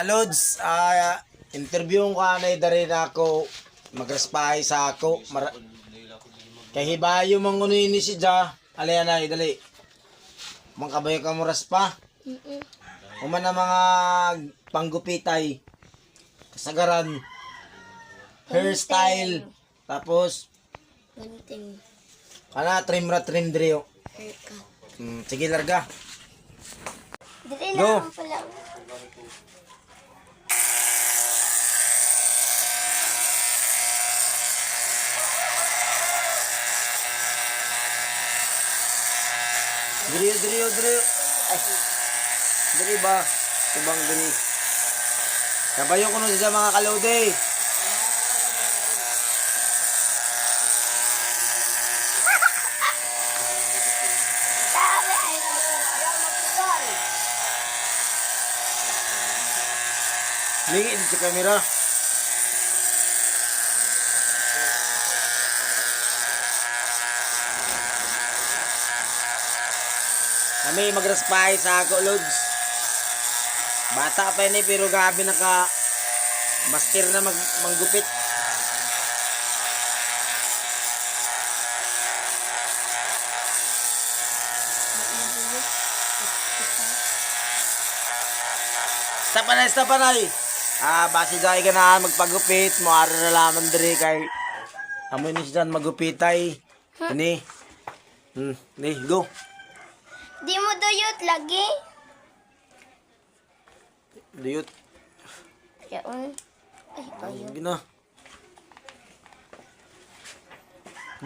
Lods, interview ko anay dari na ako magraspahay sa ako. Kay hibayo mang kuno ini si Ja. Alay anay dali. Mang kabayo ka mo raspa. Uma na mga panggupitay. Kasagaran. Hairstyle. Tapos Gunting. kana trim drio. Haircut. Sige larga. Dili Go. na ang pala. Drio. Ay. Diri ba? Tubang diri. Kabayo ko nun sa mga kalode. Sabi ay Lingin sa kamera. Kami magraspay sa ako, Lods. Bata pa yun pero gabi naka master na manggupit. Stop panay. Base dahil ka na magpagupit, moara na laman diri kay amoy ni siya magupitay. Ini. Ni, go. di mo duyot lagi. Diyot. Yaon. Ay, kayo. Sige na.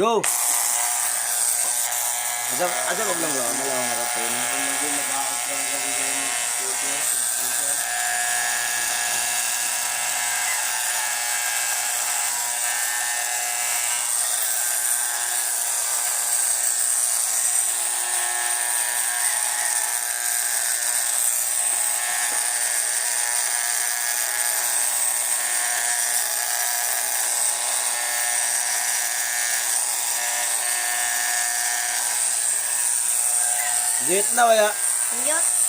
Go! Aja wag lang lang. Wala akong harapin. Hindi nabakot lang kami ganyan. Diyot na wala. Duyot.